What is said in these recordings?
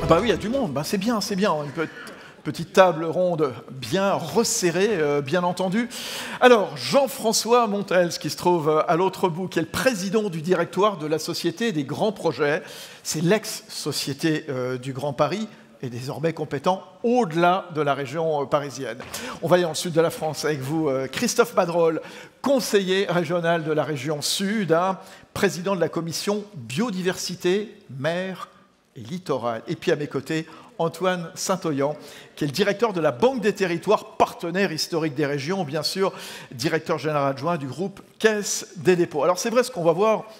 Bah oui, il y a du monde, bah c'est bien, c'est bien. Une petite table ronde bien resserrée, bien entendu. Alors, Jean-François Montels, qui se trouve à l'autre bout, qui est le président du directoire de la Société des Grands Projets. C'est l'ex-Société du Grand Paris, et désormais compétent au-delà de la région parisienne. On va aller dans le sud de la France avec vous, Christophe Badrol, conseiller régional de la région sud, hein, président de la commission biodiversité, mer et littoral. Et puis à mes côtés, Antoine Saint-Oyan, qui est le directeur de la Banque des Territoires, partenaire historique des régions, bien sûr, directeur général adjoint du groupe Caisse des dépôts. Alors c'est vrai, ce qu'on va voir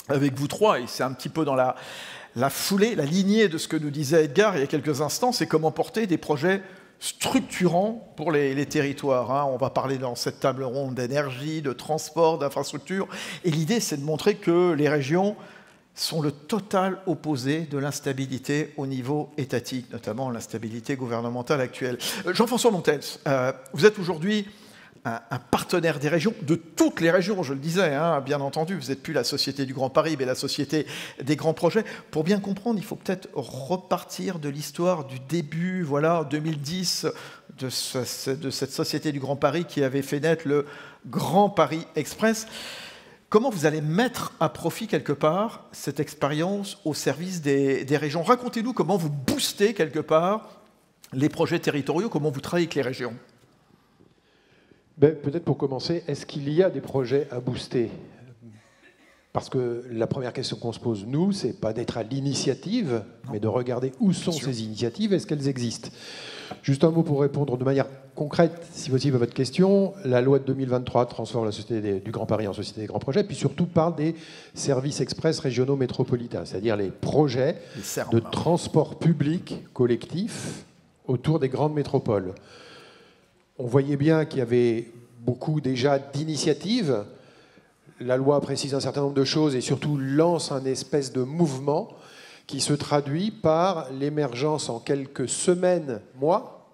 avec vous trois, et c'est un petit peu dans la foulée, la lignée de ce que nous disait Edgar il y a quelques instants, c'est comment porter des projets structurants pour les territoires. Hein. On va parler dans cette table ronde d'énergie, de transport, d'infrastructure, et l'idée c'est de montrer que les régions sont le total opposé de l'instabilité au niveau étatique, notamment l'instabilité gouvernementale actuelle. Jean-François Montels, vous êtes aujourd'hui un partenaire des régions, de toutes les régions, je le disais, hein, bien entendu. Vous n'êtes plus la Société du Grand Paris, mais la Société des Grands Projets. Pour bien comprendre, il faut peut-être repartir de l'histoire du début, voilà, 2010, de cette Société du Grand Paris qui avait fait naître le Grand Paris Express. Comment vous allez mettre à profit, quelque part, cette expérience au service des régions? Racontez-nous comment vous boostez, quelque part, les projets territoriaux, comment vous travaillez avec les régions. Peut-être pour commencer, est-ce qu'il y a des projets à booster? Parce que la première question qu'on se pose, nous, c'est pas d'être à l'initiative, mais de regarder où sont ces initiatives, est-ce qu'elles existent? Juste un mot pour répondre de manière concrète, si possible, à votre question. La loi de 2023 transforme la Société du Grand Paris en Société des Grands Projets, puis surtout parle des services express régionaux métropolitains, c'est-à-dire les projets de transport public collectif autour des grandes métropoles. On voyait bien qu'il y avait beaucoup déjà d'initiatives. La loi précise un certain nombre de choses et surtout lance un espèce de mouvement qui se traduit par l'émergence en quelques semaines, mois,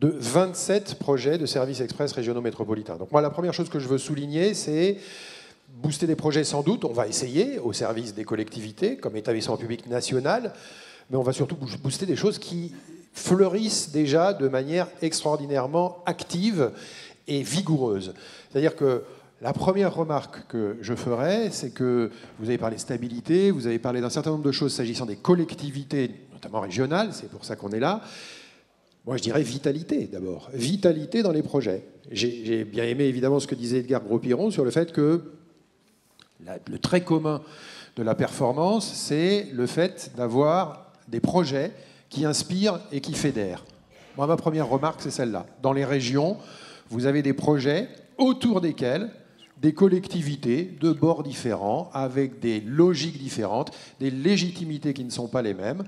de 27 projets de services express régionaux métropolitains. Donc moi, la première chose que je veux souligner, c'est booster des projets sans doute. On va essayer au service des collectivités comme établissement public national, mais on va surtout booster des choses qui fleurissent déjà de manière extraordinairement active et vigoureuse. C'est-à-dire que la première remarque que je ferai, c'est que vous avez parlé stabilité, vous avez parlé d'un certain nombre de choses s'agissant des collectivités, notamment régionales, c'est pour ça qu'on est là. Moi, je dirais vitalité, d'abord. Vitalité dans les projets. J'ai bien aimé, évidemment, ce que disait Edgar Gros-Piron sur le fait que le trait commun de la performance, c'est le fait d'avoir des projets qui inspirent et qui fédèrent. Moi, ma première remarque, c'est celle-là. Dans les régions, vous avez des projets autour desquels des collectivités de bords différents, avec des logiques différentes, des légitimités qui ne sont pas les mêmes,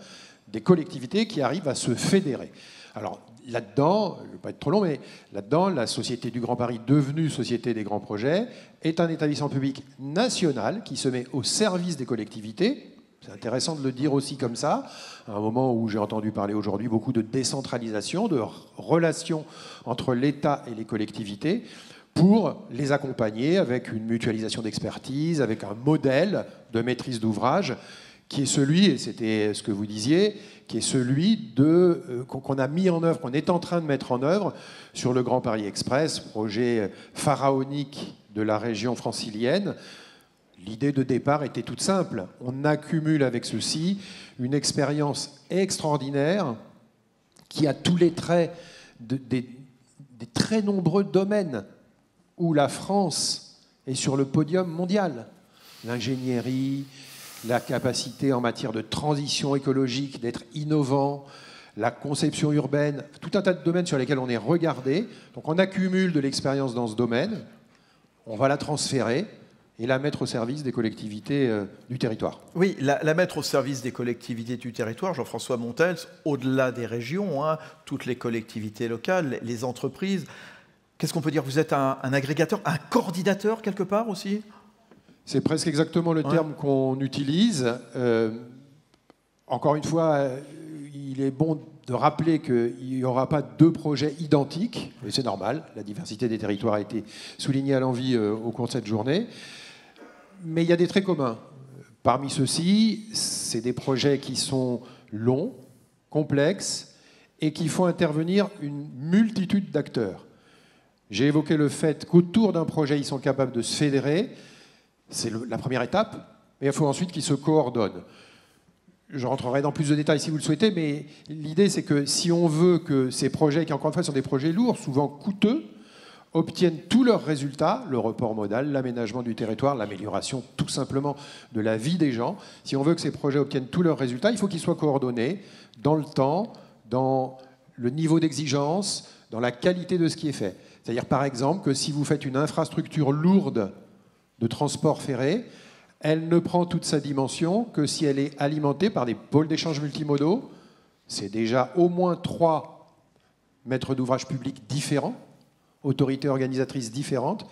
des collectivités qui arrivent à se fédérer. Alors là-dedans, je ne vais pas être trop long, mais là-dedans, la Société du Grand Paris, devenue Société des Grands Projets, est un établissement public national qui se met au service des collectivités. C'est intéressant de le dire aussi comme ça, à un moment où j'ai entendu parler aujourd'hui beaucoup de décentralisation, de relations entre l'État et les collectivités, pour les accompagner avec une mutualisation d'expertise, avec un modèle de maîtrise d'ouvrage qui est celui, et c'était ce que vous disiez, qui est celui qu'on a mis en œuvre, qu'on est en train de mettre en œuvre sur le Grand Paris Express, projet pharaonique de la région francilienne. L'idée de départ était toute simple. On accumule avec ceci une expérience extraordinaire qui a tous les traits des très nombreux domaines où la France est sur le podium mondial. L'ingénierie, la capacité en matière de transition écologique d'être innovant, la conception urbaine, tout un tas de domaines sur lesquels on est regardé. Donc on accumule de l'expérience dans ce domaine, on va la transférer et la mettre au service des collectivités du territoire. Oui, la mettre au service des collectivités du territoire, Jean-François Montels, au-delà des régions, hein, toutes les collectivités locales, les entreprises. Qu'est-ce qu'on peut dire? Vous êtes un agrégateur, un coordinateur quelque part aussi? C'est presque exactement le terme qu'on utilise. Encore une fois, il est bon de rappeler qu'il n'y aura pas deux projets identiques, et c'est normal, la diversité des territoires a été soulignée à l'envi au cours de cette journée, mais il y a des traits communs. Parmi ceux-ci, c'est des projets qui sont longs, complexes et qui font intervenir une multitude d'acteurs. J'ai évoqué le fait qu'autour d'un projet, ils sont capables de se fédérer. C'est la première étape, mais il faut ensuite qu'ils se coordonnent. Je rentrerai dans plus de détails si vous le souhaitez, mais l'idée, c'est que si on veut que ces projets, qui encore une fois sont des projets lourds, souvent coûteux, obtiennent tous leurs résultats, le report modal, l'aménagement du territoire, l'amélioration tout simplement de la vie des gens, si on veut que ces projets obtiennent tous leurs résultats, il faut qu'ils soient coordonnés dans le temps, dans le niveau d'exigence, dans la qualité de ce qui est fait. C'est-à-dire par exemple que si vous faites une infrastructure lourde de transport ferré, elle ne prend toute sa dimension que si elle est alimentée par des pôles d'échange multimodaux. C'est déjà au moins 3 maîtres d'ouvrage publics différents, autorités organisatrices différentes.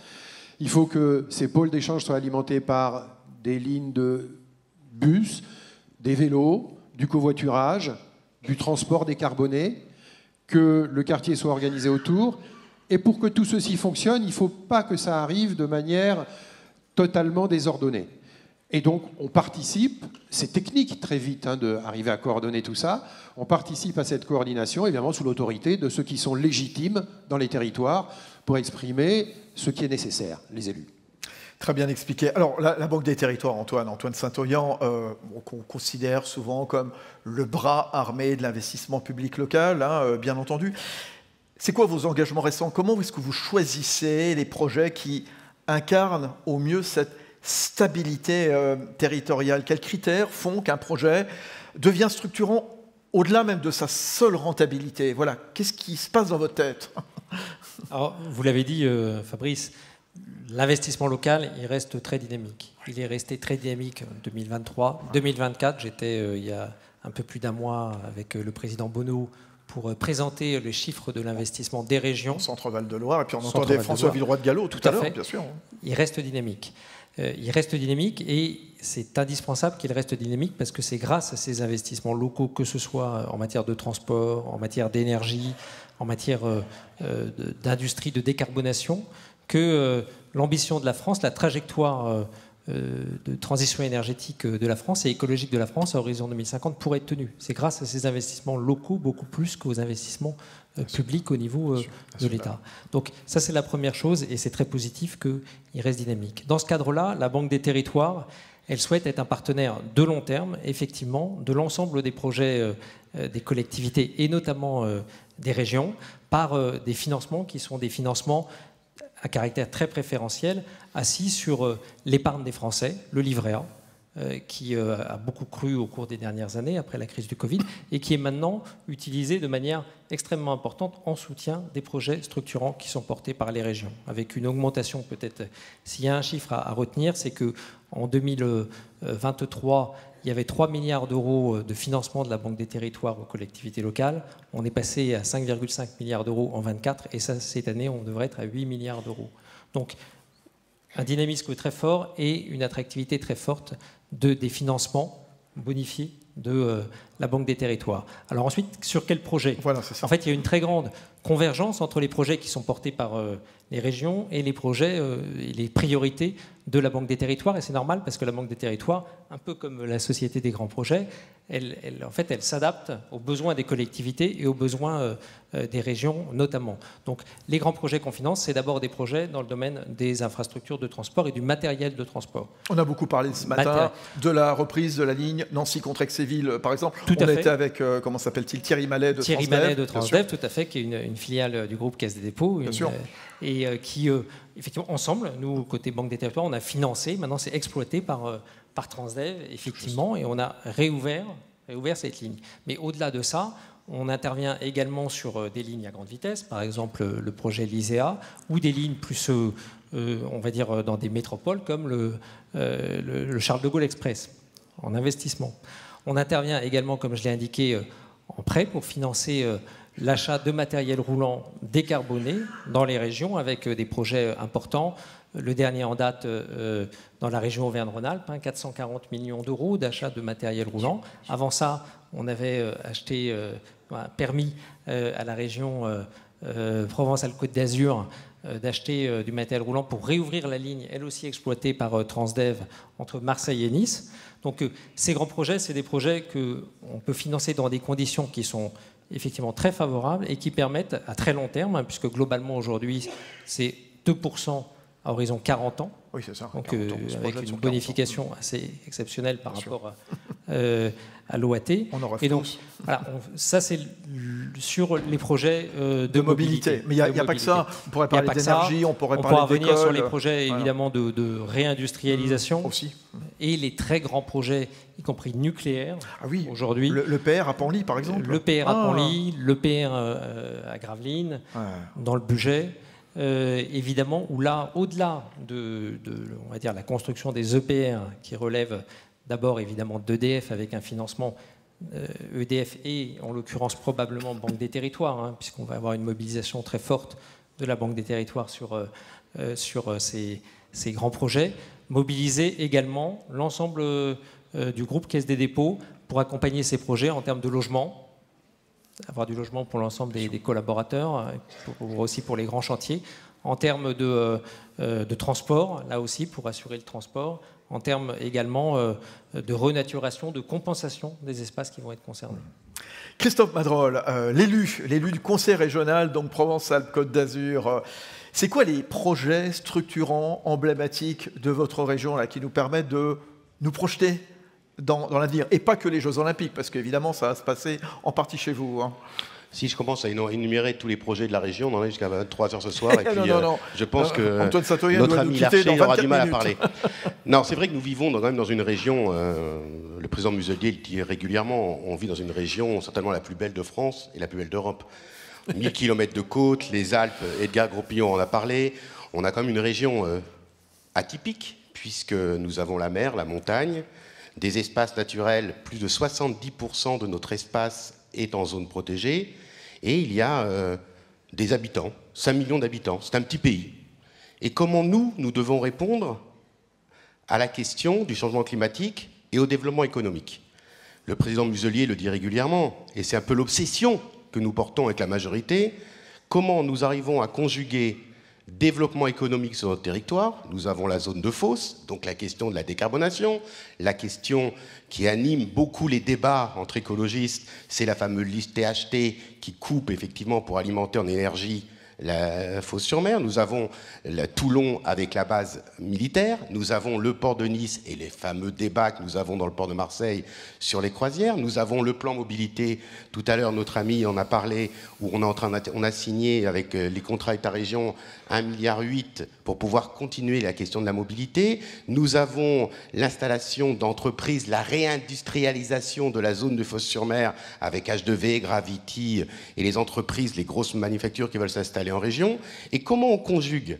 Il faut que ces pôles d'échange soient alimentés par des lignes de bus, des vélos, du covoiturage, du transport décarboné, que le quartier soit organisé autour. Et pour que tout ceci fonctionne, il ne faut pas que ça arrive de manière totalement désordonnée. Et donc, on participe, c'est technique très vite d'arriver à coordonner tout ça, on participe à cette coordination, évidemment, sous l'autorité de ceux qui sont légitimes dans les territoires pour exprimer ce qui est nécessaire, les élus. Très bien expliqué. Alors, la Banque des Territoires, Antoine Saint-Oyan, qu'on considère souvent comme le bras armé de l'investissement public local, bien entendu. C'est quoi vos engagements récents? Comment est-ce que vous choisissez les projets qui incarnent au mieux cette stabilité territoriale? Quels critères font qu'un projet devient structurant au-delà même de sa seule rentabilité? Voilà, qu'est-ce qui se passe dans votre tête? Alors, vous l'avez dit, Fabrice, l'investissement local, il reste très dynamique. Il est resté très dynamique en 2023. 2024, j'étais il y a un peu plus d'un mois avec le président Bonneau pour présenter les chiffres de l'investissement des régions. Centre-Val de Loire, et puis on entendait François Villeroy de Gallo tout à l'heure, bien sûr. Il reste dynamique. Il reste dynamique et c'est indispensable qu'il reste dynamique parce que c'est grâce à ces investissements locaux, que ce soit en matière de transport, en matière d'énergie, en matière d'industrie, de décarbonation, que l'ambition de la France, la trajectoire de transition énergétique de la France et écologique de la France à horizon 2050 pourrait être tenue. C'est grâce à ces investissements locaux beaucoup plus qu'aux investissements publics au niveau de l'État. Donc ça, c'est la première chose et c'est très positif qu'il reste dynamique. Dans ce cadre-là, la Banque des Territoires, elle souhaite être un partenaire de long terme, effectivement, de l'ensemble des projets des collectivités et notamment des régions par des financements qui sont des financements à caractère très préférentiel, assis sur l'épargne des Français, le livret A, qui a beaucoup cru au cours des dernières années, après la crise du Covid, et qui est maintenant utilisé de manière extrêmement importante en soutien des projets structurants qui sont portés par les régions, avec une augmentation peut-être. S'il y a un chiffre à retenir, c'est qu'en 2023, il y avait 3 milliards d'euros de financement de la Banque des Territoires aux collectivités locales. On est passé à 5,5 milliards d'euros en 24, et ça, cette année, on devrait être à 8 milliards d'euros. Donc, un dynamisme très fort et une attractivité très forte des financements bonifiés de la Banque des Territoires. Alors ensuite, sur quel projet? Voilà, c'est ça. En fait, il y a une très grande convergence entre les projets qui sont portés par les régions et les projets et les priorités de la Banque des Territoires. Et c'est normal parce que la Banque des Territoires, un peu comme la Société des grands projets, elle s'adapte aux besoins des collectivités et aux besoins des régions notamment. Donc les grands projets qu'on finance, c'est d'abord des projets dans le domaine des infrastructures de transport et du matériel de transport. On a beaucoup parlé ce matin de la reprise de la ligne Nancy-Contrexéville, par exemple. Tout à fait. était avec, comment s'appelle-t-il, Thierry Mallet de Transdev. Thierry Mallet de Transdev, tout à fait, qui est une filiale du groupe Caisse des Dépôts. Bien sûr. Et qui, effectivement, ensemble, nous, côté Banque des Territoires, on a financé, maintenant c'est exploité par Transdev, effectivement, et on a réouvert cette ligne. Mais au-delà de ça, on intervient également sur des lignes à grande vitesse, par exemple le projet LISEA, ou des lignes plus, on va dire, dans des métropoles comme le Charles de Gaulle Express, en investissement. On intervient également, comme je l'ai indiqué, en prêt pour financer l'achat de matériel roulant décarboné dans les régions avec des projets importants. Le dernier en date dans la région Auvergne-Rhône-Alpes, 440 millions d'euros d'achat de matériel roulant. Avant ça, on avait permis à la région Provence-Alpes-Côte d'Azur d'acheter du matériel roulant pour réouvrir la ligne, elle aussi exploitée par Transdev entre Marseille et Nice. Donc ces grands projets, c'est des projets qu'on peut financer dans des conditions qui sont effectivement très favorables et qui permettent à très long terme, hein, puisque globalement aujourd'hui c'est 2% à horizon 40 ans. Oui, c'est ça. Donc avec une bonification assez exceptionnelle par rapport à l'OAT. On en rêve et donc, tous. voilà, ça c'est sur les projets de mobilité. Mais il n'y a pas que ça. On pourrait parler d'énergie, on pourrait parler d'école. Revenir sur les projets évidemment de réindustrialisation. Aussi. Et les très grands projets, y compris nucléaires. Ah oui, aujourd'hui. Le PR à Panly, par exemple. Le PR à Panly, le PR à Gravelines, dans le budget. Évidemment, où là, au-delà de on va dire, la construction des EPR, qui relève d'abord évidemment d'EDF avec un financement EDF et en l'occurrence probablement Banque des Territoires, hein, puisqu'on va avoir une mobilisation très forte de la Banque des Territoires sur ces grands projets, mobiliser également l'ensemble du groupe Caisse des dépôts pour accompagner ces projets en termes de logement, avoir du logement pour l'ensemble des collaborateurs, aussi pour les grands chantiers, en termes de transport, là aussi pour assurer le transport, en termes également de renaturation, de compensation des espaces qui vont être concernés. Christophe Madrol, l'élu du Conseil régional, donc Provence-Alpes-Côte d'Azur, c'est quoi les projets structurants, emblématiques de votre région là, qui nous permettent de nous projeter dans l'avenir, et pas que les Jeux Olympiques, parce qu'évidemment, ça va se passer en partie chez vous. Hein. Si je commence à énumérer tous les projets de la région, on en est jusqu'à 23h ce soir, et puis non. Je pense que notre ami Larcher aura du mal à parler. Non, c'est vrai que nous vivons quand même dans une région, le président Muselier le dit régulièrement, on vit dans une région certainement la plus belle de France et la plus belle d'Europe. 1000 km de côte, les Alpes, Edgar Gros-Pillon en a parlé, on a quand même une région atypique, puisque nous avons la mer, la montagne, des espaces naturels, plus de 70% de notre espace est en zone protégée, et il y a des habitants, 5 millions d'habitants, c'est un petit pays. Et comment nous devons répondre à la question du changement climatique et au développement économique? Le président Muselier le dit régulièrement, et c'est un peu l'obsession que nous portons avec la majorité, comment nous arrivons à conjuguer développement économique sur notre territoire. Nous avons la zone de fosse, donc la question de la décarbonation, la question qui anime beaucoup les débats entre écologistes, c'est la fameuse liste THT qui coupe effectivement pour alimenter en énergie la Fosse-sur-Mer. Nous avons Toulon avec la base militaire. Nous avons le port de Nice et les fameux débats que nous avons dans le port de Marseille sur les croisières. Nous avons le plan mobilité. Tout à l'heure, notre ami en a parlé, où on a signé avec les contrats État-région 1,8 milliard pour pouvoir continuer la question de la mobilité. Nous avons l'installation d'entreprises, la réindustrialisation de la zone de Fosse-sur-Mer avec H2V, Gravity et les entreprises, les grosses manufactures qui veulent s'installer en région. Et comment on conjugue,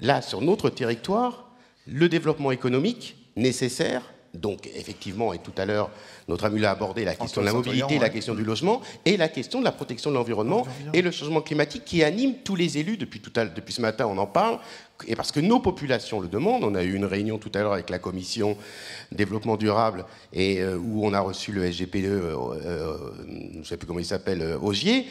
là, sur notre territoire, le développement économique nécessaire, donc effectivement, et tout à l'heure, notre ami l'a abordé, la question de la mobilité, la question du logement, et la question de la protection de l'environnement et le changement climatique qui anime tous les élus depuis ce matin, on en parle, et parce que nos populations le demandent. On a eu une réunion tout à l'heure avec la commission développement durable, et où on a reçu le SGPE, je ne sais plus comment il s'appelle, Augier,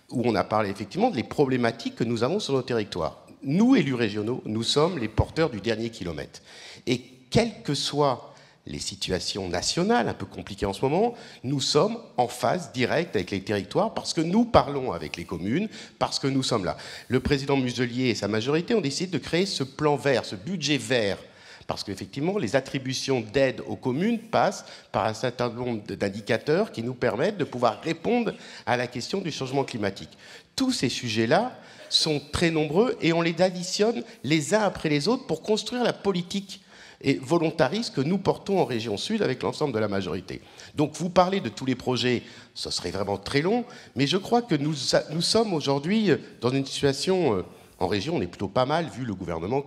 où on a parlé effectivement des problématiques que nous avons sur nos territoires. Nous, élus régionaux, nous sommes les porteurs du dernier kilomètre. Et quelles que soient les situations nationales, un peu compliquées en ce moment, nous sommes en phase directe avec les territoires parce que nous parlons avec les communes, parce que nous sommes là. Le président Muselier et sa majorité ont décidé de créer ce plan vert, ce budget vert, parce qu'effectivement, les attributions d'aide aux communes passent par un certain nombre d'indicateurs qui nous permettent de pouvoir répondre à la question du changement climatique. Tous ces sujets-là sont très nombreux et on les additionne les uns après les autres pour construire la politique et volontariste que nous portons en région Sud avec l'ensemble de la majorité. Donc vous parlez de tous les projets, ce serait vraiment très long, mais je crois que nous sommes aujourd'hui dans une situation... En région, on est plutôt pas mal, vu le gouvernement,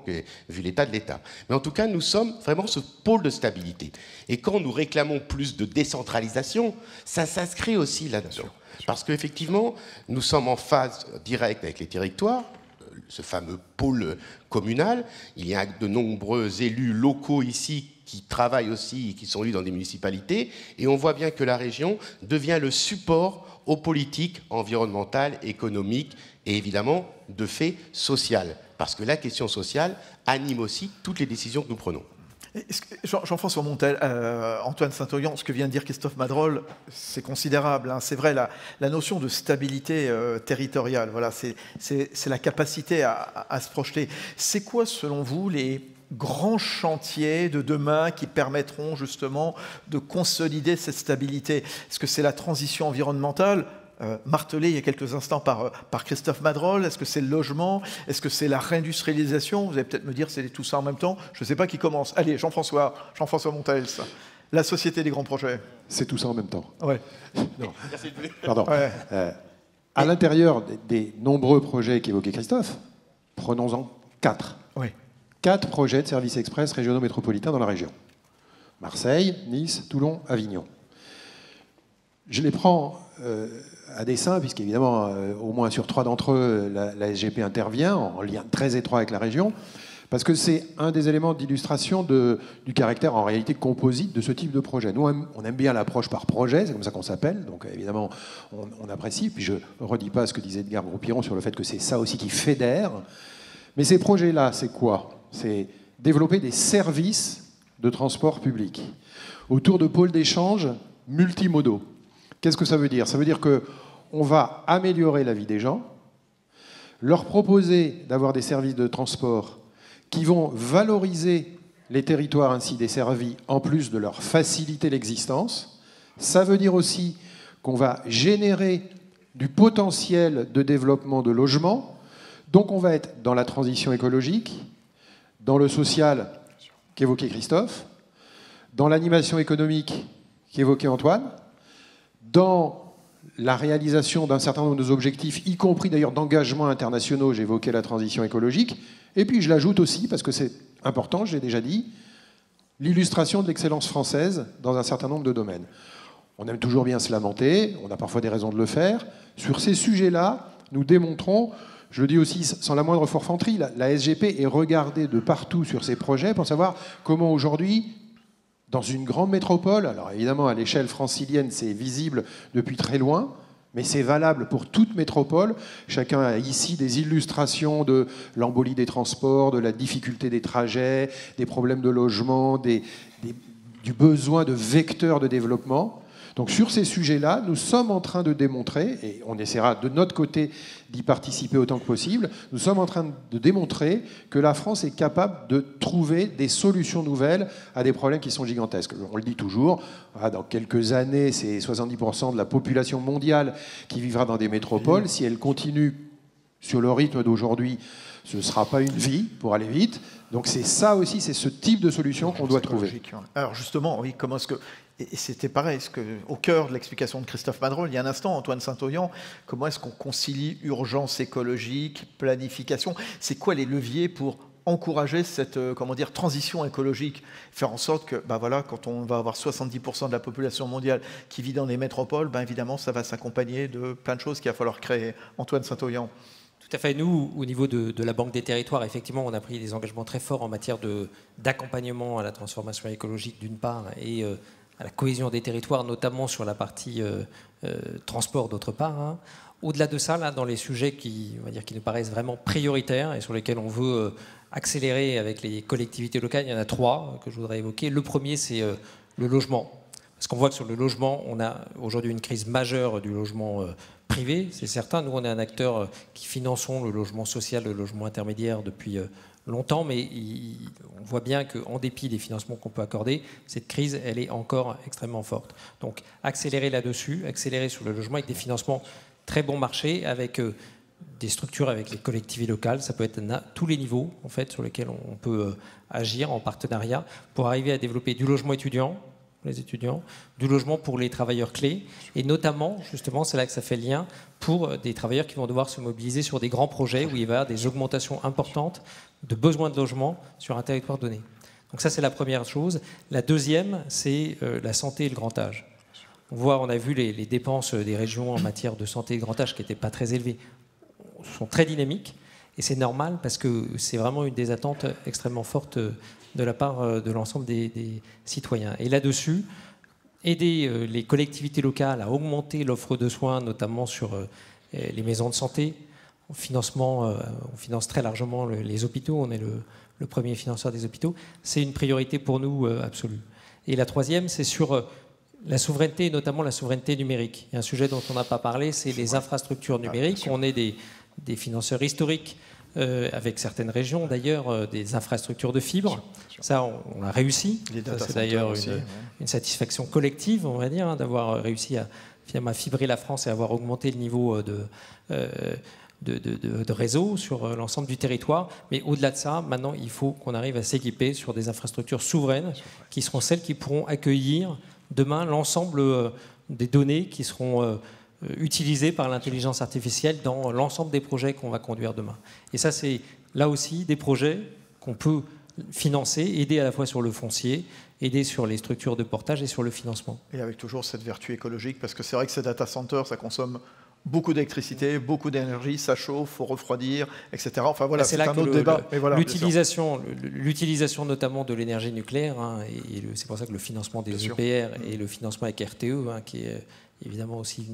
vu l'état de l'État. Mais en tout cas, nous sommes vraiment ce pôle de stabilité. Et quand nous réclamons plus de décentralisation, ça s'inscrit aussi là-dedans. Parce qu'effectivement, nous sommes en phase directe avec les territoires, ce fameux pôle communal. Il y a de nombreux élus locaux ici qui travaillent aussi et qui sont élus dans des municipalités. Et on voit bien que la région devient le support aux politiques environnementales, économiques et évidemment, de fait, sociales. Parce que la question sociale anime aussi toutes les décisions que nous prenons. Jean-François Montel, Antoine Saint-Oyan, ce que vient de dire Christophe Madrol, c'est considérable. Hein. C'est vrai, la notion de stabilité territoriale, voilà, c'est la capacité à se projeter. C'est quoi, selon vous, les grands chantiers de demain qui permettront justement de consolider cette stabilité? Est-ce que c'est la transition environnementale martelé il y a quelques instants par Christophe Madrol? Est-ce que c'est le logement? Est-ce que c'est la réindustrialisation? Vous allez peut-être me dire c'est tout ça en même temps. Je ne sais pas qui commence. Allez, Jean-François Montels, la Société des grands projets. C'est tout ça en même temps. Ouais. Non. Pardon. Ouais. À l'intérieur des nombreux projets qu'évoquait Christophe, prenons-en 4. Oui. 4 projets de services express régionaux métropolitains dans la région. Marseille, Nice, Toulon, Avignon. Je les prends à dessein, puisqu'évidemment, au moins sur 3 d'entre eux, la SGP intervient en lien très étroit avec la région, parce que c'est un des éléments d'illustration du caractère en réalité composite de ce type de projet. Nous, on aime bien l'approche par projet, c'est comme ça qu'on s'appelle, donc évidemment, on apprécie. Puis je ne redis pas ce que disait Edgar Gros-Piron sur le fait que c'est ça aussi qui fédère. Mais ces projets-là, c'est quoi? C'est développer des services de transport public autour de pôles d'échange multimodaux. Qu'est-ce que ça veut dire? Ça veut dire qu'on va améliorer la vie des gens, leur proposer d'avoir des services de transport qui vont valoriser les territoires ainsi desservis, en plus de leur faciliter l'existence. Ça veut dire aussi qu'on va générer du potentiel de développement de logements. Donc on va être dans la transition écologique, dans le social qu'évoquait Christophe, dans l'animation économique qu'évoquait Antoine, dans la réalisation d'un certain nombre d'objectifs, y compris d'ailleurs d'engagements internationaux, j'évoquais la transition écologique, et puis je l'ajoute aussi, parce que c'est important, je l'ai déjà dit, l'illustration de l'excellence française dans un certain nombre de domaines. On aime toujours bien se lamenter, on a parfois des raisons de le faire. Sur ces sujets-là, nous démontrons, je le dis aussi sans la moindre forfanterie, la SGP est regardée de partout sur ces projets pour savoir comment aujourd'hui, dans une grande métropole, alors évidemment à l'échelle francilienne c'est visible depuis très loin, mais c'est valable pour toute métropole. Chacun a ici des illustrations de l'embolie des transports, de la difficulté des trajets, des problèmes de logement, du besoin de vecteurs de développement. Donc sur ces sujets-là, nous sommes en train de démontrer, et on essaiera de notre côté d'y participer autant que possible, nous sommes en train de démontrer que la France est capable de trouver des solutions nouvelles à des problèmes qui sont gigantesques. On le dit toujours, dans quelques années, c'est 70% de la population mondiale qui vivra dans des métropoles. Si elle continue sur le rythme d'aujourd'hui, ce ne sera pas une vie pour aller vite. Donc c'est ça aussi, c'est ce type de solution qu'on doit trouver. Alors justement, oui, comment est-ce que... Et c'était pareil, au cœur de l'explication de Christophe Madrol, il y a un instant, Antoine Saint-Oyan, comment est-ce qu'on concilie urgence écologique, planification? C'est quoi les leviers pour encourager cette transition écologique? Faire en sorte que, quand on va avoir 70% de la population mondiale qui vit dans les métropoles, évidemment, ça va s'accompagner de plein de choses qu'il va falloir créer. Antoine Saint-Oyan. Tout à fait. Nous, au niveau de la Banque des Territoires, effectivement, on a pris des engagements très forts en matière d'accompagnement à la transformation écologique d'une part et à la cohésion des territoires, notamment sur la partie transport d'autre part. Hein. Au-delà de ça, là, dans les sujets qui nous paraissent vraiment prioritaires et sur lesquels on veut accélérer avec les collectivités locales, il y en a 3 que je voudrais évoquer. Le premier, c'est le logement. Parce qu'on voit que sur le logement, on a aujourd'hui une crise majeure du logement privé, c'est certain. Nous, on est un acteur qui finançons le logement social, le logement intermédiaire depuis longtemps, mais on voit bien qu'en dépit des financements qu'on peut accorder, cette crise, elle est encore extrêmement forte. Donc, accélérer là-dessus, accélérer sur le logement avec des financements très bon marché, avec des structures avec les collectivités locales. Ça peut être à tous les niveaux, en fait, sur lesquels on peut agir en partenariat pour arriver à développer du logement étudiant, les étudiants, du logement pour les travailleurs clés, et notamment, justement, c'est là que ça fait le lien, pour des travailleurs qui vont devoir se mobiliser sur des grands projets où il va y avoir des augmentations importantes de besoins de logement sur un territoire donné. Donc ça, c'est la première chose. La deuxième, c'est la santé et le grand âge. On a vu les dépenses des régions en matière de santé et de grand âge qui n'étaient pas très élevées, sont très dynamiques, Et c'est normal parce que c'est vraiment une des attentes extrêmement fortes de la part de l'ensemble des citoyens. Et là-dessus, aider les collectivités locales à augmenter l'offre de soins, notamment sur les maisons de santé. On finance très largement les hôpitaux, on est le premier financeur des hôpitaux. C'est une priorité pour nous absolue. Et la troisième, c'est sur la souveraineté, notamment la souveraineté numérique. Il y a un sujet dont on n'a pas parlé, c'est les infrastructures numériques. On est des financeurs historiques, avec certaines régions d'ailleurs, des infrastructures de fibre. Ça, on a réussi. C'est d'ailleurs une satisfaction collective, on va dire, d'avoir réussi à finalement fibrer la France et avoir augmenté le niveau de réseau sur l'ensemble du territoire. Mais au-delà de ça, maintenant, il faut qu'on arrive à s'équiper sur des infrastructures souveraines qui seront celles qui pourront accueillir demain l'ensemble des données qui seront utilisées par l'intelligence artificielle dans l'ensemble des projets qu'on va conduire demain. Et ça, c'est là aussi des projets qu'on peut financer, aider à la fois sur le foncier, aider sur les structures de portage et sur le financement. Et avec toujours cette vertu écologique, parce que c'est vrai que ces data centers, ça consomme beaucoup d'électricité, beaucoup d'énergie, ça chauffe, il faut refroidir, etc. Enfin voilà, c'est un autre débat. Voilà, l'utilisation notamment de l'énergie nucléaire, et c'est pour ça que le financement des EPR et le financement avec RTE, qui est évidemment aussi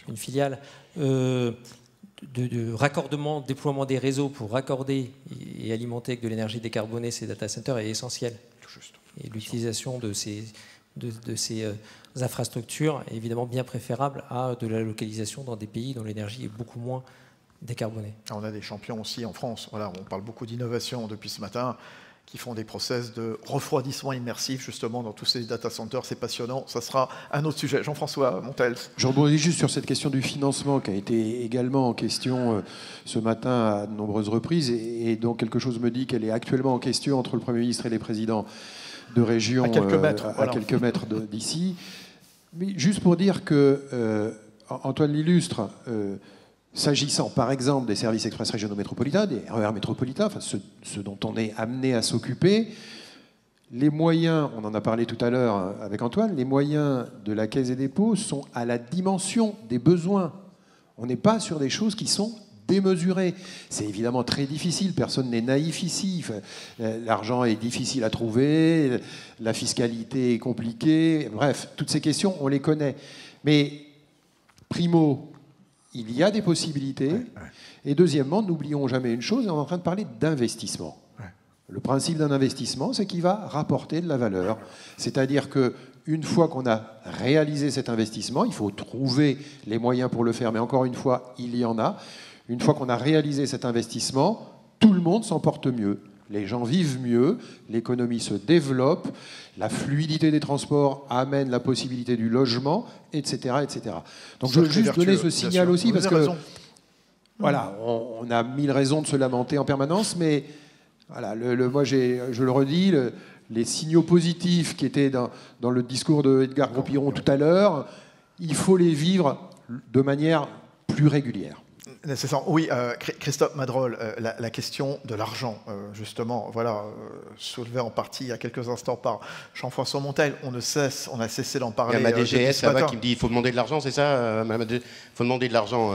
une filiale, de raccordement, déploiement des réseaux pour raccorder et alimenter avec de l'énergie décarbonée ces data centers est essentielle. Et l'utilisation de ces infrastructures est évidemment bien préférable à de la localisation dans des pays dont l'énergie est beaucoup moins décarbonée. On a des champions aussi en France. Voilà, on parle beaucoup d'innovation depuis ce matin, qui font des process de refroidissement immersif justement dans tous ces data centers. C'est passionnant. Ça sera un autre sujet. Jean-François Montels. Je rebondis juste sur cette question du financement qui a été également en question ce matin à de nombreuses reprises et dont quelque chose me dit qu'elle est actuellement en question entre le Premier ministre et les présidents de régions à quelques mètres d'ici. Mais juste pour dire que Antoine l'illustre, s'agissant par exemple des services express régionaux métropolitains, des RER métropolitains, enfin ceux dont on est amené à s'occuper, les moyens, on en a parlé tout à l'heure avec Antoine, les moyens de la Caisse des dépôts sont à la dimension des besoins. On n'est pas sur des choses qui sont démesuré. C'est évidemment très difficile, personne n'est naïf ici. L'argent est difficile à trouver, la fiscalité est compliquée, bref, toutes ces questions, on les connaît. Mais, primo, il y a des possibilités. Et deuxièmement, n'oublions jamais une chose, on est en train de parler d'investissement. Le principe d'un investissement, c'est qu'il va rapporter de la valeur. C'est-à-dire qu'une fois qu'on a réalisé cet investissement, il faut trouver les moyens pour le faire, mais encore une fois, il y en a. Une fois qu'on a réalisé cet investissement, tout le monde s'en porte mieux. Les gens vivent mieux, l'économie se développe, la fluidité des transports amène la possibilité du logement, etc. etc. Donc je veux juste donner ce signal aussi, parce que voilà, on a mille raisons de se lamenter en permanence, mais voilà, moi je le redis, les signaux positifs qui étaient dans le discours de Edgar Gros-Piron tout à l'heure, il faut les vivre de manière plus régulière. C'est ça. Oui, Christophe Madrol, la question de l'argent, justement, voilà, soulevée en partie il y a quelques instants par Jean-François Montel. On a cessé d'en parler. Il y a ma DGS là-bas qui me dit il faut demander de l'argent, c'est ça? Il faut demander de l'argent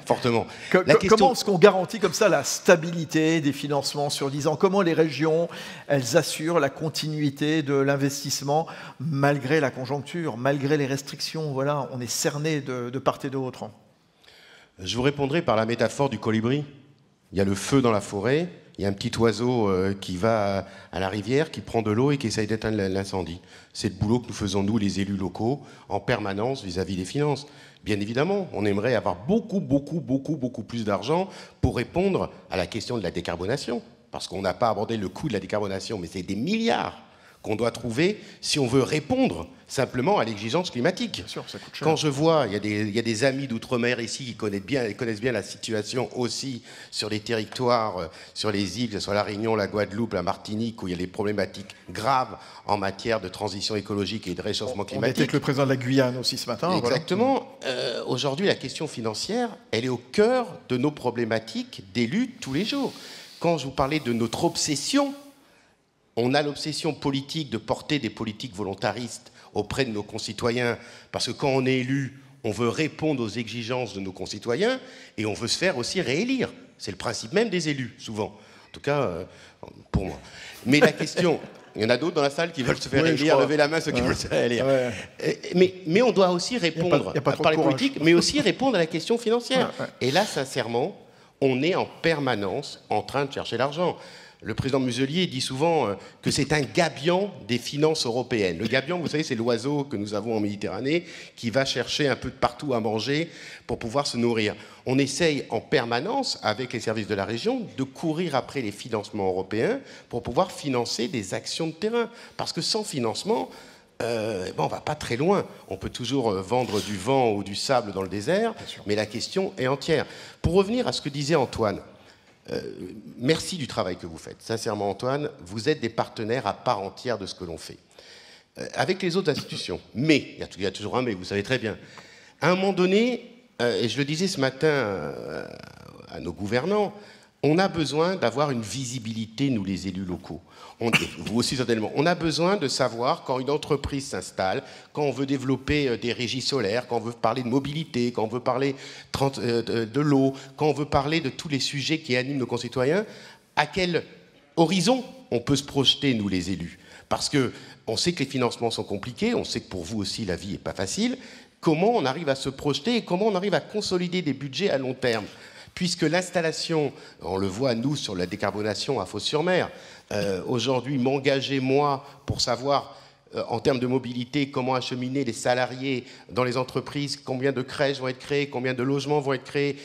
fortement. Comment est-ce qu'on garantit comme ça la stabilité des financements sur 10 ans? Comment les régions, elles assurent la continuité de l'investissement malgré la conjoncture, malgré les restrictions? Voilà, on est cerné de part et d'autre. Je vous répondrai par la métaphore du colibri. Il y a le feu dans la forêt, il y a un petit oiseau qui va à la rivière, qui prend de l'eau et qui essaye d'éteindre l'incendie. C'est le boulot que nous faisons, nous, les élus locaux, en permanence vis-à-vis des finances. Bien évidemment, on aimerait avoir beaucoup plus d'argent pour répondre à la question de la décarbonation. Parce qu'on n'a pas abordé le coût de la décarbonation, mais c'est des milliards qu'on doit trouver si on veut répondre simplement à l'exigence climatique. Bien sûr, ça coûte cher. Quand je vois, il y a des amis d'outre-mer ici qui connaissent bien la situation aussi sur les territoires, sur les îles, que ce soit la Réunion, la Guadeloupe, la Martinique, où il y a des problématiques graves en matière de transition écologique et de réchauffement climatique. On était avec le président de la Guyane aussi ce matin. Exactement. Voilà. Aujourd'hui, la question financière, elle est au cœur de nos problématiques d'élus tous les jours. Quand je vous parlais de notre obsession, on a l'obsession politique de porter des politiques volontaristes auprès de nos concitoyens, parce que quand on est élu, on veut répondre aux exigences de nos concitoyens et on veut se faire aussi réélire. C'est le principe même des élus, souvent. En tout cas, pour moi. Mais la question... Il y en a d'autres dans la salle qui veulent se faire élire, lever la main ceux qui veulent se faire élire. Mais on doit aussi répondre, par les politiques, mais aussi répondre à la question financière. Et là, sincèrement, on est en permanence en train de chercher l'argent. Le président Muselier dit souvent que c'est un gabion des finances européennes. Le gabion, vous savez, c'est l'oiseau que nous avons en Méditerranée qui va chercher un peu de partout à manger pour pouvoir se nourrir. On essaye en permanence, avec les services de la région, de courir après les financements européens pour pouvoir financer des actions de terrain. Parce que sans financement, on ne va pas très loin. On peut toujours vendre du vent ou du sable dans le désert, mais la question est entière. Pour revenir à ce que disait Antoine, merci du travail que vous faites. Sincèrement, Antoine, vous êtes des partenaires à part entière de ce que l'on fait. Avec les autres institutions. Mais, il y a toujours un mais, vous savez très bien. À un moment donné, et je le disais ce matin à nos gouvernants, on a besoin d'avoir une visibilité, nous les élus locaux. Vous aussi certainement. On a besoin de savoir quand une entreprise s'installe, quand on veut développer des régies solaires, quand on veut parler de mobilité, quand on veut parler de l'eau, quand on veut parler de tous les sujets qui animent nos concitoyens, à quel horizon on peut se projeter, nous les élus. Parce qu'on sait que les financements sont compliqués, on sait que pour vous aussi la vie n'est pas facile. Comment on arrive à se projeter et comment on arrive à consolider des budgets à long terme ? Puisque l'installation, on le voit nous sur la décarbonation à Fos-sur-Mer, aujourd'hui m'engager moi pour savoir en termes de mobilité comment acheminer les salariés dans les entreprises, combien de crèches vont être créées, combien de logements vont être créés,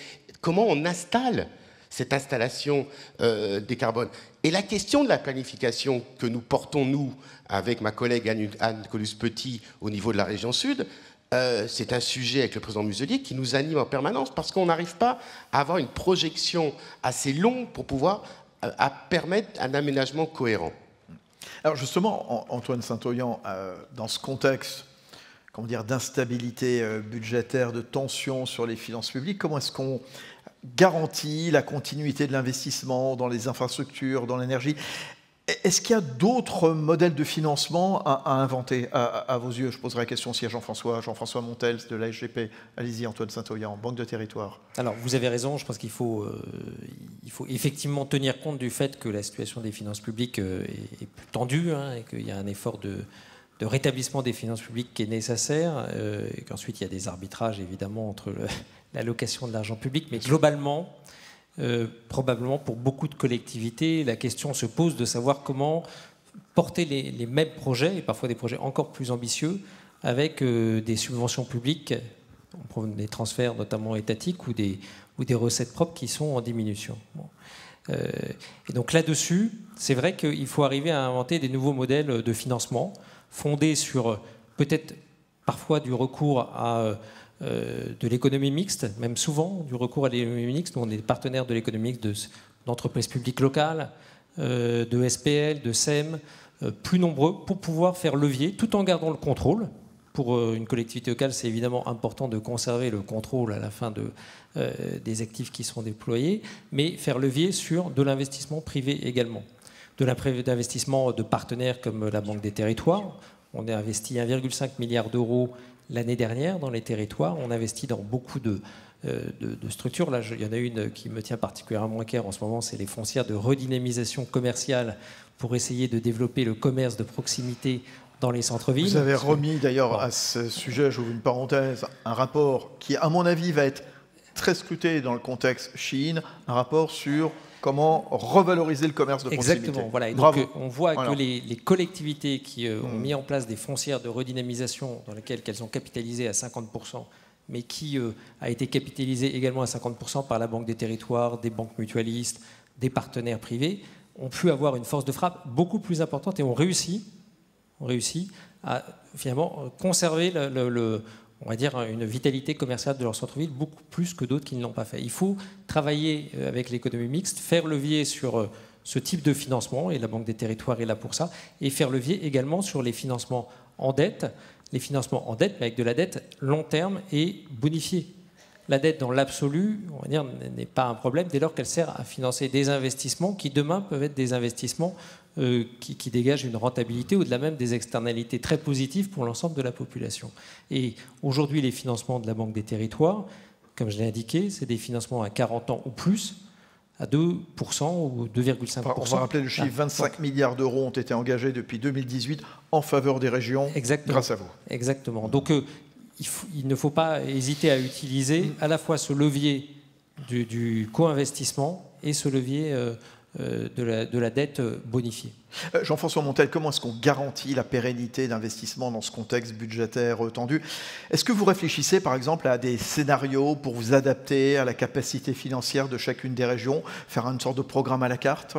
comment on installe cette installation décarbone. Et la question de la planification que nous portons nous avec ma collègue Anne Colus-Petit au niveau de la région Sud, c'est un sujet avec le président Muselier qui nous anime en permanence parce qu'on n'arrive pas à avoir une projection assez longue pour pouvoir permettre un aménagement cohérent. Alors justement, Antoine Saint-Oyan, dans ce contexte d'instabilité budgétaire, de tension sur les finances publiques, comment est-ce qu'on garantit la continuité de l'investissement dans les infrastructures, dans l'énergie ? Est-ce qu'il y a d'autres modèles de financement à inventer à vos yeux? Je poserai la question aussi à Jean-François Montels de la SGP. Allez-y, Antoine Saint-Oyan, Banque de Territoire. Alors, vous avez raison, je pense qu'il faut effectivement tenir compte du fait que la situation des finances publiques est plus tendue, et qu'il y a un effort de rétablissement des finances publiques qui est nécessaire, et qu'ensuite il y a des arbitrages évidemment entre l'allocation de l'argent public, mais globalement... probablement pour beaucoup de collectivités, la question se pose de savoir comment porter les mêmes projets, et parfois des projets encore plus ambitieux, avec des subventions publiques, des transferts notamment étatiques ou des recettes propres qui sont en diminution. Et donc là-dessus, c'est vrai qu'il faut arriver à inventer des nouveaux modèles de financement fondés sur peut-être parfois du recours à... de l'économie mixte, même souvent du recours à l'économie mixte. Nous, on est partenaire de l'économie mixte d'entreprises publiques locales, de SPL, de SEM, plus nombreux, pour pouvoir faire levier, tout en gardant le contrôle. Pour une collectivité locale, c'est évidemment important de conserver le contrôle à la fin des actifs qui sont déployés, mais faire levier sur de l'investissement privé également. De l'investissement de partenaires comme la Banque des Territoires. On a investi 1,5 milliard d'euros l'année dernière dans les territoires. On investit dans beaucoup de structures. Là, il y en a une qui me tient particulièrement à cœur en ce moment, c'est les foncières de redynamisation commerciale pour essayer de développer le commerce de proximité dans les centres-villes. Vous avez remis d'ailleurs à ce sujet, j'ouvre une parenthèse, un rapport qui, à mon avis, va être très scruté dans le contexte Chine, un rapport sur comment revaloriser le commerce de proximité. Exactement. Voilà. Et donc, on voit que les collectivités qui ont mis en place des foncières de redynamisation dans lesquelles elles ont capitalisé à 50%, mais qui a été capitalisée également à 50% par la Banque des Territoires, des banques mutualistes, des partenaires privés, ont pu avoir une force de frappe beaucoup plus importante et ont réussi à finalement conserver on va dire, une vitalité commerciale de leur centre-ville beaucoup plus que d'autres qui ne l'ont pas fait. Il faut travailler avec l'économie mixte, faire levier sur ce type de financement, et la Banque des Territoires est là pour ça, et faire levier également sur les financements en dette, mais avec de la dette long terme et bonifiée. La dette dans l'absolu, on va dire, n'est pas un problème dès lors qu'elle sert à financer des investissements qui demain peuvent être des investissements qui dégagent une rentabilité, au-delà même des externalités très positives pour l'ensemble de la population. Et aujourd'hui, les financements de la Banque des Territoires, comme je l'ai indiqué, c'est des financements à 40 ans ou plus, à 2% ou 2,5%. On va rappeler le chiffre, 25 milliards d'euros ont été engagés depuis 2018 en faveur des régions grâce à vous. Exactement. Donc il ne faut pas hésiter à utiliser à la fois ce levier du co-investissement et ce levier de la dette bonifiée. Jean-François Montel, comment est-ce qu'on garantit la pérennité d'investissement dans ce contexte budgétaire tendu? Est-ce que vous réfléchissez par exemple à des scénarios pour vous adapter à la capacité financière de chacune des régions, faire une sorte de programme à la carte?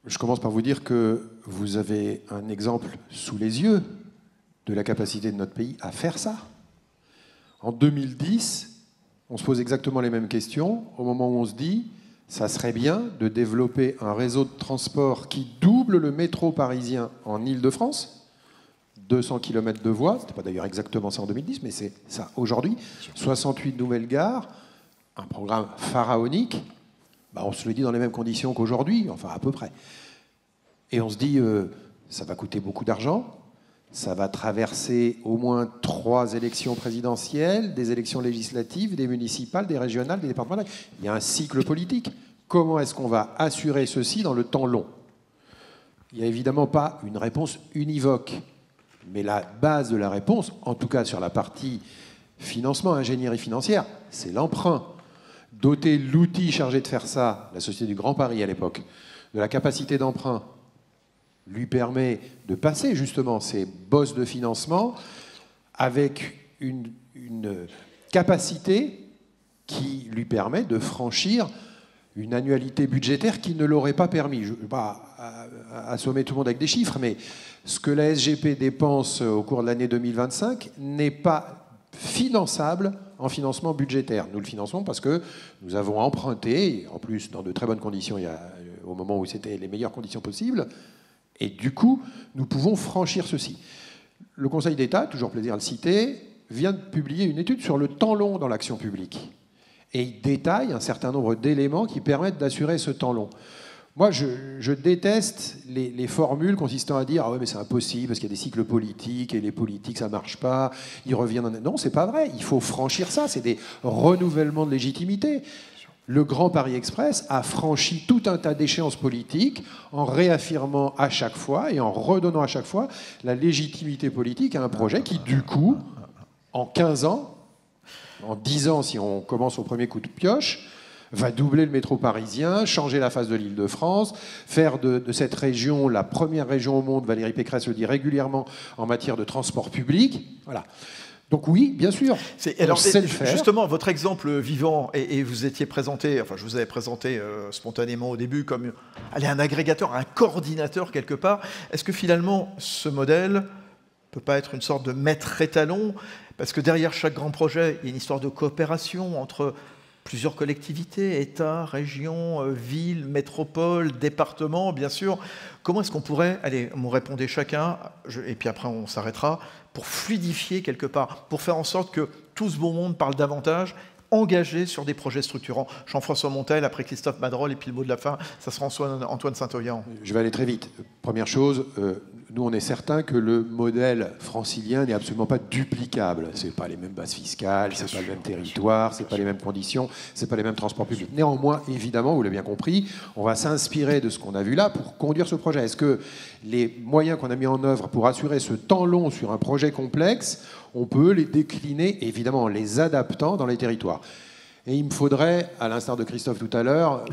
Je commence par vous dire que vous avez un exemple sous les yeux de la capacité de notre pays à faire ça. En 2010, on se pose exactement les mêmes questions au moment où on se dit ça serait bien de développer un réseau de transport qui double le métro parisien en Île-de-France, 200 km de voies, c'était pas d'ailleurs exactement ça en 2010, mais c'est ça aujourd'hui, 68 nouvelles gares, un programme pharaonique, on se le dit dans les mêmes conditions qu'aujourd'hui, enfin à peu près. Et on se dit ça va coûter beaucoup d'argent, ça va traverser au moins 3 élections présidentielles, des élections législatives, des municipales, des régionales, des départementales. Il y a un cycle politique. Comment est-ce qu'on va assurer ceci dans le temps long? Il n'y a évidemment pas une réponse univoque. Mais la base de la réponse, en tout cas sur la partie financement, ingénierie financière, c'est l'emprunt. Doter l'outil chargé de faire ça, la Société du Grand Paris à l'époque, de la capacité d'emprunt, lui permet de passer justement ces bosses de financement avec une capacité qui lui permet de franchir une annualité budgétaire qui ne l'aurait pas permis. Je ne vais pas assommer tout le monde avec des chiffres, mais ce que la SGP dépense au cours de l'année 2025 n'est pas finançable en financement budgétaire. Nous le finançons parce que nous avons emprunté, en plus dans de très bonnes conditions, au moment où c'était les meilleures conditions possibles, et du coup, nous pouvons franchir ceci. Le Conseil d'État, toujours plaisir à le citer, vient de publier une étude sur le temps long dans l'action publique. Et il détaille un certain nombre d'éléments qui permettent d'assurer ce temps long. Moi, je déteste les formules consistant à dire « Ah ouais, mais c'est impossible parce qu'il y a des cycles politiques et les politiques, ça ne marche pas, ils reviennent... » Non, c'est pas vrai. Il faut franchir ça. C'est des renouvellements de légitimité. Le Grand Paris Express a franchi tout un tas d'échéances politiques en réaffirmant à chaque fois et en redonnant à chaque fois la légitimité politique à un projet qui, du coup, en 15 ans, en 10 ans si on commence au premier coup de pioche, va doubler le métro parisien, changer la face de l'Île-de-France, faire de cette région la première région au monde, Valérie Pécresse le dit régulièrement, en matière de transport public. Voilà. Donc oui, bien sûr, on sait le faire. Justement, votre exemple vivant, et vous étiez présenté, enfin je vous avais présenté spontanément au début comme un agrégateur, un coordinateur quelque part. Est-ce que finalement ce modèle ne peut pas être une sorte de maître étalon? Parce que derrière chaque grand projet, il y a une histoire de coopération entre plusieurs collectivités, États, régions, villes, métropoles, départements, bien sûr. Comment est-ce qu'on pourrait, allez, me répondez chacun, et puis après on s'arrêtera, pour fluidifier quelque part, pour faire en sorte que tout ce beau monde parle davantage, engagé sur des projets structurants. Jean-François Montel, après Christophe Madrol, et puis le mot de la fin, ça sera Antoine Saint-Oyan. Je vais aller très vite. Première chose, nous on est certain que le modèle francilien n'est absolument pas duplicable. Ce n'est pas les mêmes bases fiscales, ce n'est pas le même territoire, ce n'est pas les mêmes conditions, ce n'est pas les mêmes transports publics. Néanmoins, évidemment, vous l'avez bien compris, on va s'inspirer de ce qu'on a vu là pour conduire ce projet. Est-ce que les moyens qu'on a mis en œuvre pour assurer ce temps long sur un projet complexe, on peut les décliner, évidemment en les adaptant dans les territoires? Et il me faudrait, à l'instar de Christophe tout à l'heure,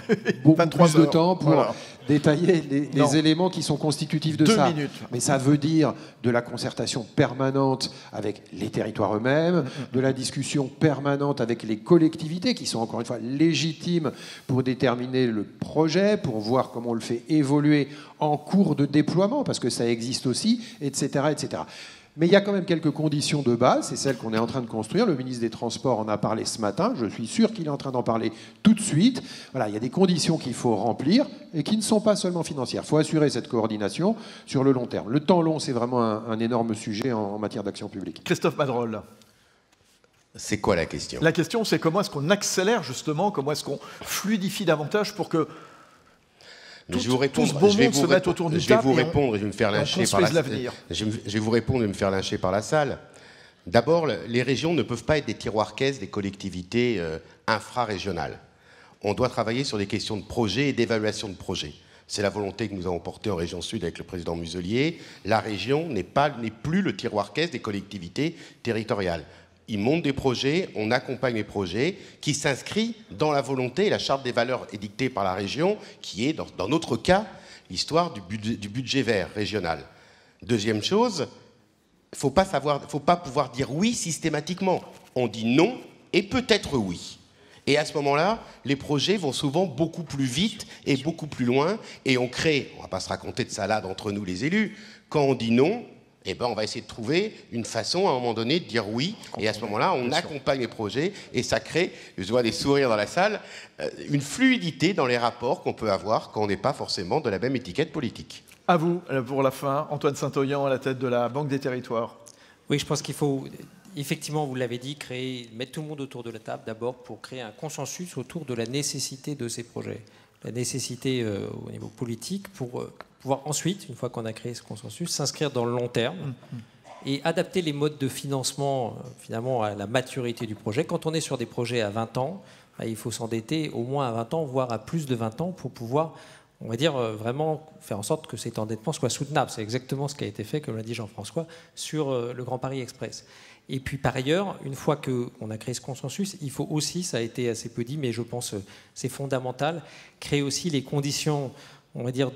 beaucoup plus de temps pour détailler les éléments qui sont constitutifs de ça. 2 minutes. Mais ça veut dire de la concertation permanente avec les territoires eux-mêmes, de la discussion permanente avec les collectivités qui sont encore une fois légitimes pour déterminer le projet, pour voir comment on le fait évoluer en cours de déploiement, parce que ça existe aussi, etc., etc. Mais il y a quand même quelques conditions de base, c'est celles qu'on est en train de construire. Le ministre des Transports en a parlé ce matin, je suis sûr qu'il est en train d'en parler tout de suite. Voilà, il y a des conditions qu'il faut remplir et qui ne sont pas seulement financières. Il faut assurer cette coordination sur le long terme. Le temps long, c'est vraiment un énorme sujet en matière d'action publique. Christophe Madrol. C'est quoi la question? La question, c'est comment est-ce qu'on accélère justement, comment est-ce qu'on fluidifie davantage pour que je vais vous répondre, je vais vous répondre et je vais me faire lyncher par la salle. Je vais vous répondre et me faire lyncher par la salle. D'abord, les régions ne peuvent pas être des tiroirs caisses des collectivités infrarégionales. on doit travailler sur des questions de projet et d'évaluation de projet. C'est la volonté que nous avons portée en région Sud avec le président Muselier. La région n'est plus le tiroir-caisse des collectivités territoriales. Ils montent des projets, on accompagne les projets qui s'inscrivent dans la volonté et la charte des valeurs édictée par la région, qui est, dans notre cas, l'histoire du budget vert régional. Deuxième chose, il ne faut pas pouvoir dire oui systématiquement. On dit non et peut-être oui. Et à ce moment-là, les projets vont souvent beaucoup plus vite et beaucoup plus loin. Et on crée, on ne va pas se raconter de salade entre nous les élus, quand on dit non, eh ben on va essayer de trouver une façon à un moment donné de dire oui. Et à ce moment-là, on accompagne les projets et ça crée, je vois des sourires dans la salle, une fluidité dans les rapports qu'on peut avoir quand on n'est pas forcément de la même étiquette politique. À vous, pour la fin, Antoine Saint-Oyan à la tête de la Banque des Territoires. Oui, je pense qu'il faut... Effectivement, vous l'avez dit, mettre tout le monde autour de la table d'abord pour créer un consensus autour de la nécessité de ces projets. La nécessité au niveau politique pour pouvoir ensuite, une fois qu'on a créé ce consensus, s'inscrire dans le long terme et adapter les modes de financement finalement à la maturité du projet. Quand on est sur des projets à 20 ans, il faut s'endetter au moins à 20 ans, voire à plus de 20 ans pour pouvoir, on va dire, vraiment faire en sorte que cet endettement soit soutenable. C'est exactement ce qui a été fait, comme l'a dit Jean-François, sur le Grand Paris Express. Et puis par ailleurs, une fois qu'on a créé ce consensus, il faut aussi, ça a été assez peu dit, mais je pense que c'est fondamental, créer aussi les conditions, on va dire,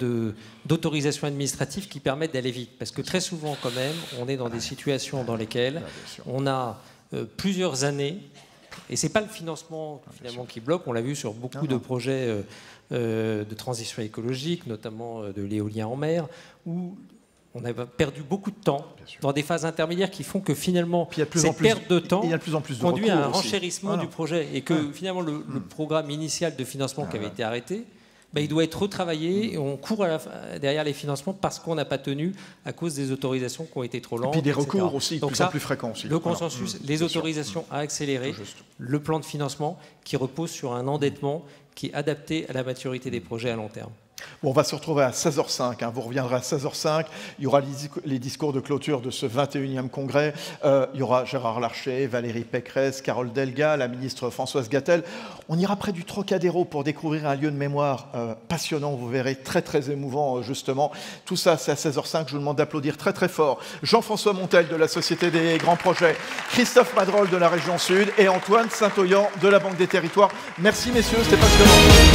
d'autorisation administrative qui permettent d'aller vite. Parce que très souvent, quand même, on est dans des situations dans lesquelles on a plusieurs années, et ce n'est pas le financement finalement qui bloque, on l'a vu sur beaucoup de projets de transition écologique, notamment de l'éolien en mer, où on a perdu beaucoup de temps dans des phases intermédiaires qui font que finalement cette perte de temps conduit à un renchérissement du projet et que finalement le programme initial de financement qui avait été arrêté, il doit être retravaillé et on court derrière les financements parce qu'on n'a pas tenu à cause des autorisations qui ont été trop lentes. Et puis des recours aussi, de plus en plus fréquents aussi. Le consensus, les autorisations à accélérer, le plan de financement qui repose sur un endettement qui est adapté à la maturité des projets à long terme. Bon, on va se retrouver à 16h05, vous reviendrez à 16h05, il y aura les discours de clôture de ce 21e congrès, il y aura Gérard Larcher, Valérie Pécresse, Carole Delga, la ministre Françoise Gatel. On ira près du Trocadéro pour découvrir un lieu de mémoire passionnant, vous verrez, très très émouvant justement. Tout ça, c'est à 16h05, je vous demande d'applaudir très très fort Jean-François Montel de la Société des Grands Projets, Christophe Madrol de la région Sud et Antoine Saint-Oyan de la Banque des Territoires. Merci messieurs, c'était passionnant.